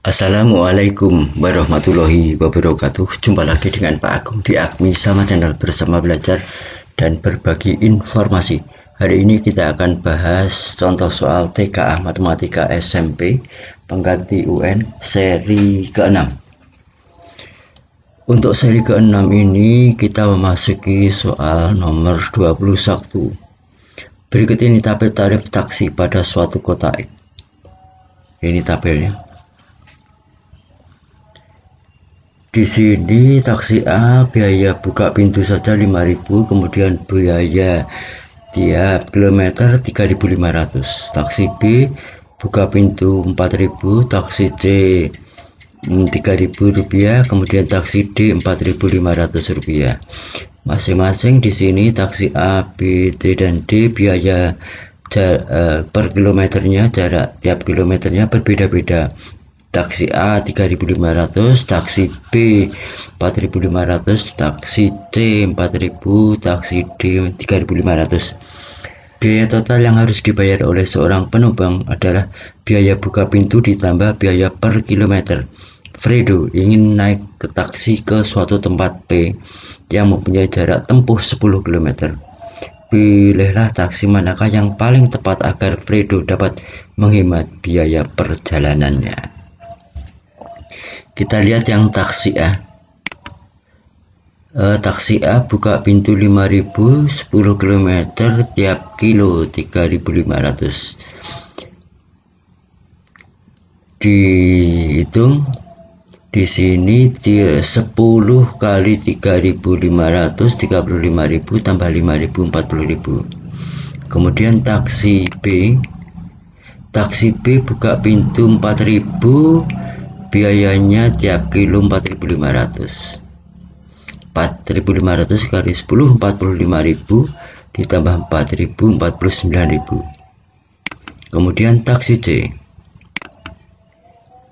Assalamualaikum warahmatullahi wabarakatuh. Jumpa lagi dengan Pak Agung di Agmi sama channel bersama belajar dan berbagi informasi. Hari ini kita akan bahas contoh soal TKA Matematika SMP pengganti UN seri ke-6. Untuk seri ke-6 ini kita memasuki soal nomor 21. Berikut ini tabel tarif taksi pada suatu kota X. Ini tabelnya. Di sini taksi A biaya buka pintu saja 5.000, kemudian biaya tiap kilometer 3.500. Taksi B buka pintu 4.000, taksi C Rp3.000, kemudian taksi D Rp4.500. Masing-masing di sini taksi A, B, C dan D biaya per kilometernya, jarak tiap kilometernya berbeda-beda. Taksi A 3.500, taksi B 4.500, taksi C 4.000, taksi D 3.500. Biaya total yang harus dibayar oleh seorang penumpang adalah biaya buka pintu ditambah biaya per kilometer. Fredo ingin naik ke taksi ke suatu tempat P yang mempunyai jarak tempuh 10 km. Pilihlah taksi manakah yang paling tepat agar Fredo dapat menghemat biaya perjalanannya. Kita lihat yang taksi A. Taksi A buka pintu 5.000, 10 km, tiap kilo 3.500. Dihitung di sini 10 kali 3.500, 35.000 tambah 5.000, 40.000. Kemudian taksi B buka pintu 4.000, biayanya tiap kilo 4.500. 4.500 kali 10 45.000 ditambah 4.000 49.000. Kemudian taksi C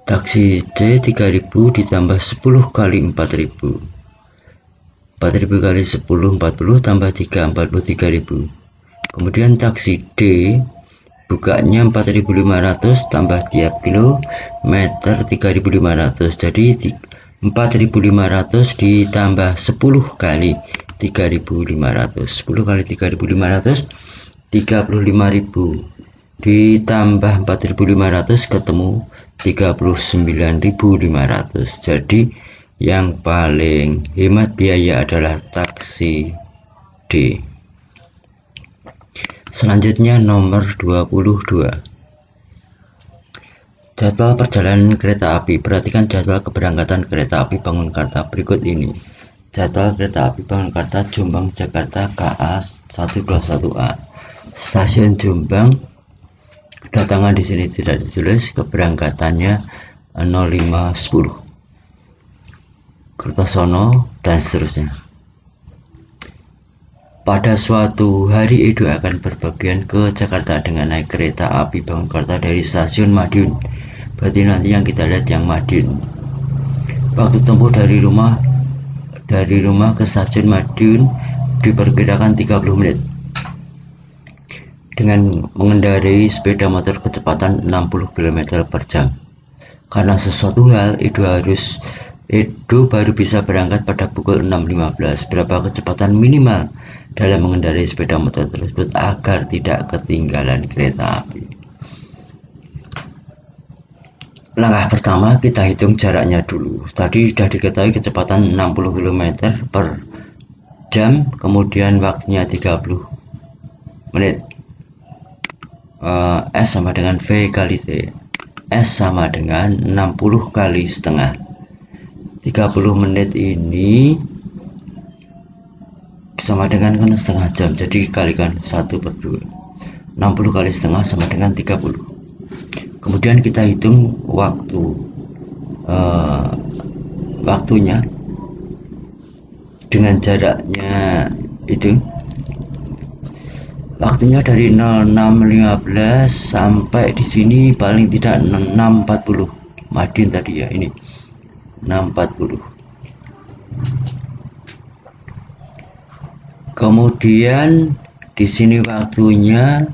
3.000 ditambah 10 kali 4.000. 4.000 kali 10 40 tambah 3 43.000. Kemudian taksi D bukanya 4.500 tambah tiap kilometer 3.500, jadi 4.500 ditambah 10 kali 3.500. 10 kali 3.500 35.000 ditambah 4.500 ketemu 39.500. Jadi yang paling hemat biaya adalah taksi D. Selanjutnya nomor 22. Jadwal perjalanan kereta api. Perhatikan jadwal keberangkatan kereta api Bangunkarta berikut ini. Jadwal kereta api Bangunkarta Jombang Jakarta KA 121A. Stasiun Jombang. Kedatangan di sini tidak ditulis, keberangkatannya 05.10. Kertosono dan seterusnya. Pada suatu hari Edo akan berpergian ke Jakarta dengan naik kereta api Bangunkarta dari stasiun Madiun. Berarti nanti yang kita lihat yang Madiun. Waktu tempuh dari rumah ke stasiun Madiun diperkirakan 30 menit. Dengan mengendarai sepeda motor kecepatan 60 km per jam. Karena sesuatu hal Edo baru bisa berangkat pada pukul 6.15. Berapa kecepatan minimal dalam mengendarai sepeda motor tersebut agar tidak ketinggalan kereta api? Langkah pertama kita hitung jaraknya dulu. Tadi sudah diketahui kecepatan 60 km per jam, kemudian waktunya 30 menit. S sama dengan V kali T. S sama dengan 60 kali setengah. 30 menit ini sama dengan setengah jam, jadi kalikan 1/2. 60 kali setengah sama dengan 30. Kemudian kita hitung waktunya dengan jaraknya itu. Waktunya dari 06.15 sampai di sini paling tidak 6.40. Madiun tadi ya, ini 6.40. Kemudian di sini waktunya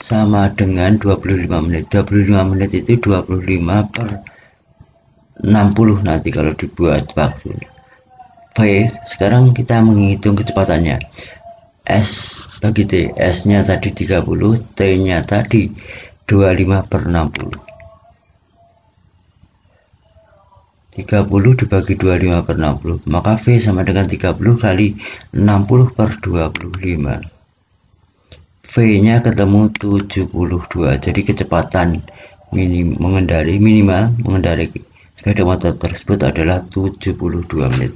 sama dengan 25 menit. 25 menit itu 25 per 60 nanti kalau dibuat waktu. V, sekarang kita menghitung kecepatannya. S bagi T, S nya tadi 30, T nya tadi 25/60. 30 dibagi 25/60, maka V sama dengan 30 kali 60/25. V nya ketemu 72. Jadi kecepatan minimal mengendari sepeda motor tersebut adalah 72 menit.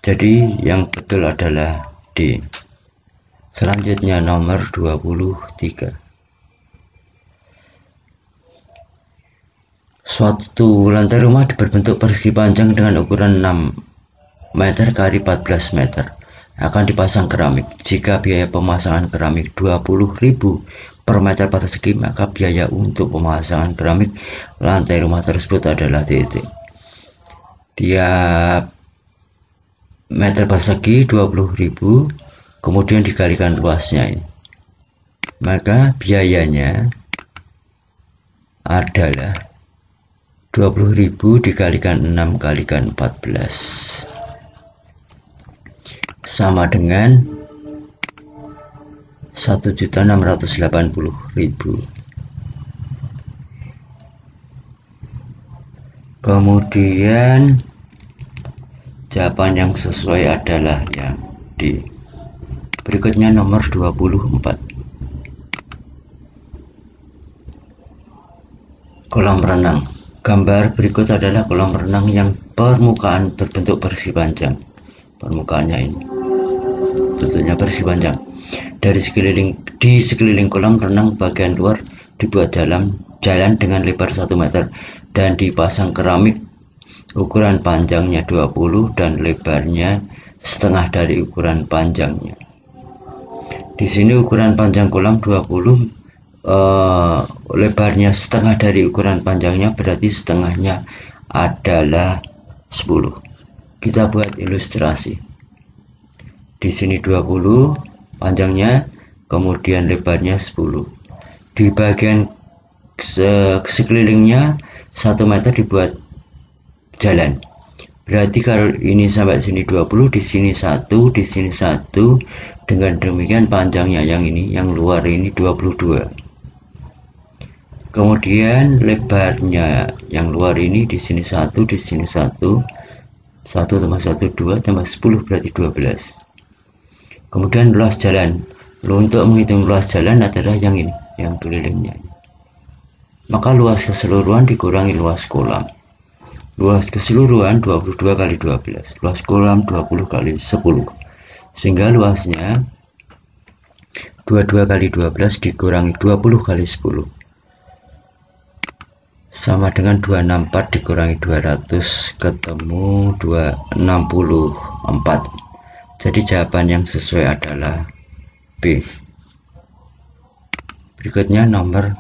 Jadi yang betul adalah D. Selanjutnya nomor 23. Suatu lantai rumah berbentuk persegi panjang dengan ukuran 6 meter kali 14 meter akan dipasang keramik. Jika biaya pemasangan keramik 20.000 per meter persegi, maka biaya untuk pemasangan keramik lantai rumah tersebut adalah titik. Tiap meter persegi 20.000, kemudian dikalikan luasnya ini, maka biayanya adalah 20.000 dikalikan 6 kalikan 14 sama dengan 1.680.000. Kemudian jawaban yang sesuai adalah yang D. Berikutnya nomor 24. Kolam renang. Gambar berikut adalah kolam renang yang permukaan berbentuk persegi panjang. Permukaannya ini bentuknya persegi panjang. Di sekeliling kolam renang bagian luar dibuat jalan dengan lebar 1 meter dan dipasang keramik ukuran panjangnya 20 dan lebarnya setengah dari ukuran panjangnya. Di sini ukuran panjang kolam 20, lebarnya setengah dari ukuran panjangnya, berarti setengahnya adalah 10. Kita buat ilustrasi. Di sini 20 panjangnya, kemudian lebarnya 10. Di bagian sekelilingnya 1 meter dibuat jalan. Berarti kalau ini sampai sini 20, di sini 1, di sini 1. Dengan demikian panjangnya yang ini, yang luar ini 22. Kemudian lebarnya yang luar ini di sini 1, di sini 1. 1 tambah 1 2 tambah 10 berarti 12. Kemudian luas jalan. Untuk menghitung luas jalan adalah yang ini, yang kelilingnya. Maka luas keseluruhan dikurangi luas kolam. Luas keseluruhan 22 kali 12. Luas kolam 20 kali 10. Sehingga luasnya 22 kali 12 dikurangi 20 kali 10. Sama dengan 264 dikurangi 200, ketemu 264. Jadi jawaban yang sesuai adalah B. Berikutnya nomor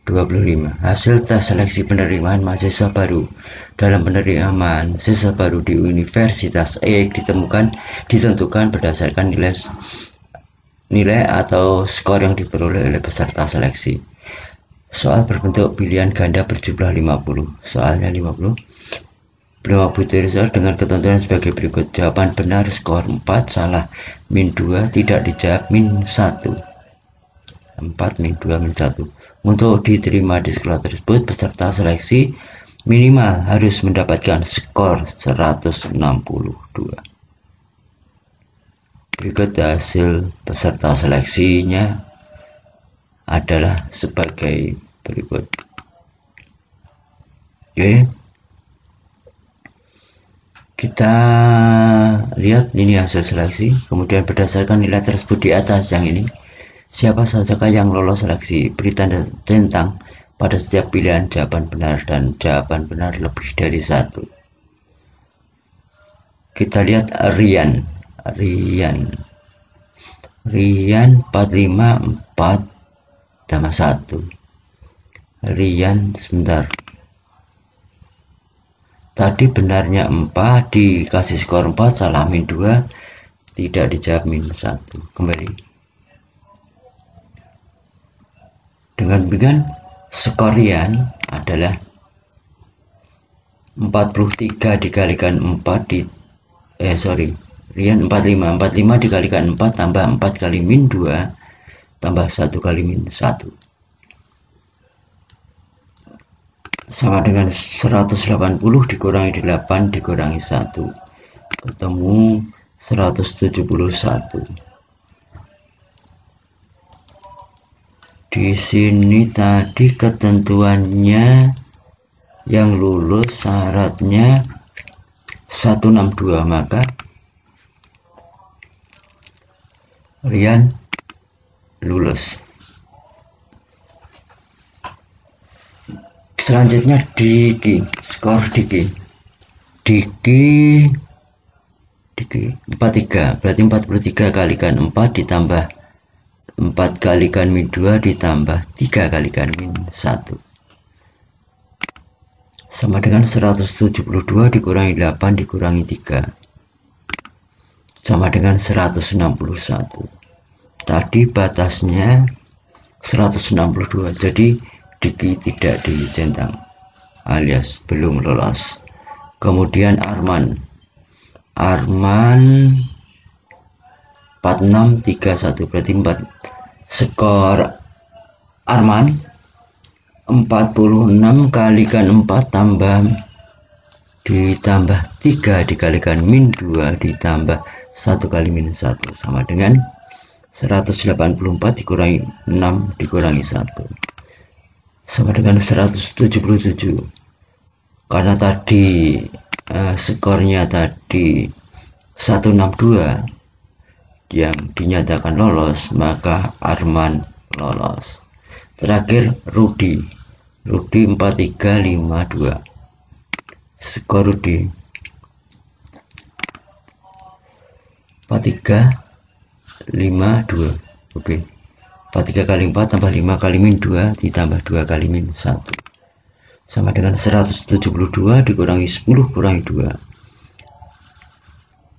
25. Hasil tes seleksi penerimaan mahasiswa baru. Dalam penerimaan siswa baru di Universitas E ditentukan berdasarkan nilai atau skor yang diperoleh oleh peserta seleksi. Soal berbentuk pilihan ganda berjumlah 50. Soalnya 50. Berapa butir soal dengan ketentuan sebagai berikut. Jawaban benar skor 4, salah min 2, tidak dijawab min 1. 4 min 2 min 1. Untuk diterima di sekolah tersebut, peserta seleksi minimal harus mendapatkan skor 162. Berikut hasil peserta seleksinya adalah sebagai berikut. Oke, kita lihat ini hasil seleksi. Kemudian berdasarkan nilai tersebut di atas yang ini, siapa sajakah yang lolos seleksi? Beri tanda centang pada setiap pilihan jawaban benar dan jawaban benar lebih dari 1. Kita lihat Rian 454 tambah 1. Rian sebentar. Tadi benarnya 4, dikasih skor 4, salah min 2, tidak dijawab min 1. Kembali. Dengan demikian skor Rian adalah 43 dikalikan 4 Rian 45 dikalikan 4 tambah 4 kali min 2 tambah 1 kali min 1 sama dengan 180 dikurangi 8 dikurangi 1 ketemu 171. Di sini tadi ketentuannya yang lulus syaratnya 162, maka Rian lulus. Selanjutnya Diki, skor Diki 43, berarti 43 kalikan 4 ditambah 4 kalikan min 2 ditambah 3 kalikan min 1 sama dengan 172 dikurangi 8 dikurangi 3 sama dengan 161. Tadi batasnya 162, jadi Diki tidak dicentang alias belum lolos. Kemudian Arman 4631, berarti 4. Skor Arman 46 kalikan 4 ditambah 3 dikalikan min 2 ditambah 1 kali min 1 sama dengan 184 dikurangi 6 dikurangi 1 sama dengan 177. Karena tadi skornya tadi 162 yang dinyatakan lolos, maka Arman lolos. Terakhir Rudi 4352, skor Rudi 4352. Oke, 43 kali 4 tambah 5 kali min 2 ditambah 2 kali min 1 sama dengan 172 dikurangi 10 kurangi 2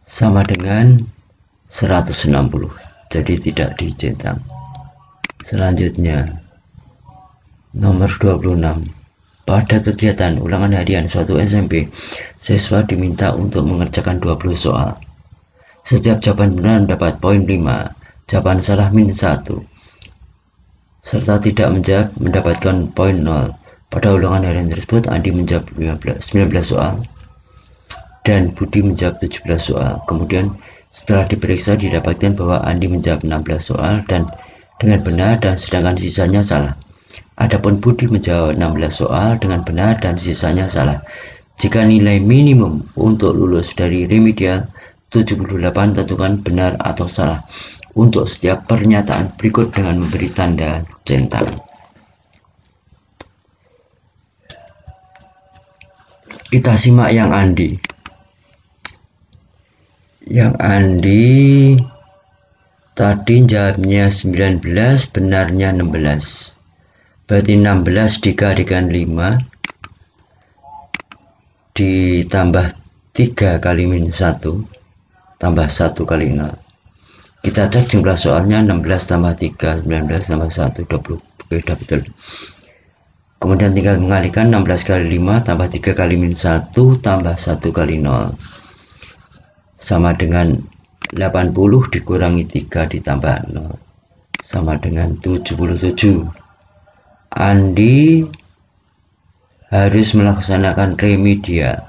sama dengan 160, jadi tidak dicentang. Selanjutnya nomor 26. Pada kegiatan ulangan harian suatu SMP, siswa diminta untuk mengerjakan 20 soal. Setiap jawaban benar mendapat poin 5, jawaban salah min 1, serta tidak menjawab mendapatkan poin 0. Pada ulangan harian tersebut, Andi menjawab 19 soal dan Budi menjawab 17 soal. Kemudian setelah diperiksa didapatkan bahwa Andi menjawab 16 soal dan dengan benar dan sedangkan sisanya salah. Adapun Budi menjawab 16 soal dengan benar dan sisanya salah. Jika nilai minimum untuk lulus dari remedial 78, tentukan benar atau salah untuk setiap pernyataan berikut dengan memberi tanda centang. Kita simak yang Andi. Yang Andi tadi jawabnya 19, benarnya 16. Berarti 16 dikalikan 5 ditambah 3 kali min 1 tambah 1 kali 0. Kita cek jumlah soalnya 16 tambah 3, 19 tambah 1, 20. Oke, sudah betul. Kemudian tinggal mengalihkan 16 kali 5 tambah 3 kali min 1 tambah 1 kali 0 sama dengan 80 dikurangi 3 ditambah 0 sama dengan 77. Andi harus melaksanakan remedial,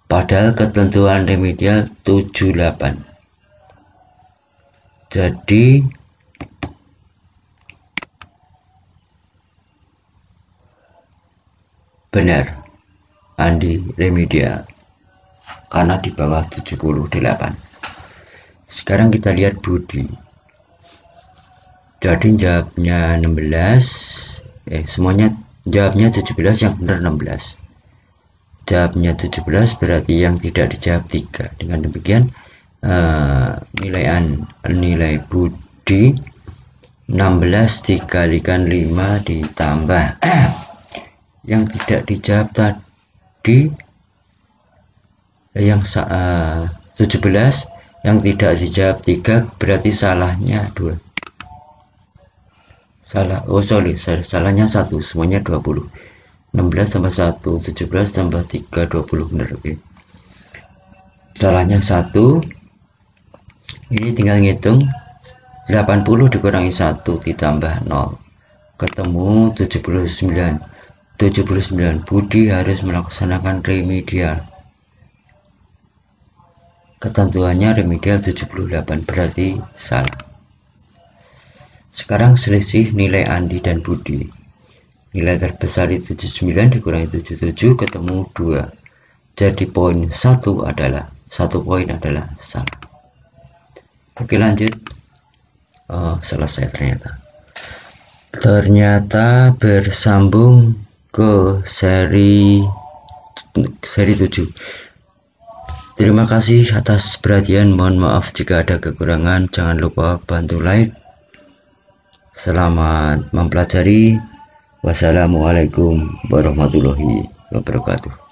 padahal ketentuan remedial 78. Jadi benar Andi remedial karena di bawah 78. Sekarang kita lihat Budi. Jadi jawabnya 16, semuanya jawabnya 17, yang benar 16. Jawabnya 17 berarti yang tidak dijawab 3. Dengan demikian nilai Budi 16 dikalikan 5 ditambah yang tidak dijawab tadi yang 17, yang tidak dijawab 3, berarti salahnya 2. Salahnya 1, semuanya 20. 16 tambah 1, 17 tambah 3, 20. Bener, oke. Salahnya 1. Ini tinggal ngitung 80 dikurangi 1 ditambah 0. Ketemu 79. 79. Budi harus melaksanakan remedial. Ketentuannya remedial 78, berarti salah. Sekarang selisih nilai Andi dan Budi. Nilai terbesar itu 79 dikurangi 77 ketemu 2. Jadi poin 1 poin adalah salah. Oke, lanjut. Selesai ternyata bersambung ke seri 7. Terima kasih atas perhatian, mohon maaf jika ada kekurangan. Jangan lupa bantu like. Selamat mempelajari. Wassalamualaikum warahmatullahi wabarakatuh.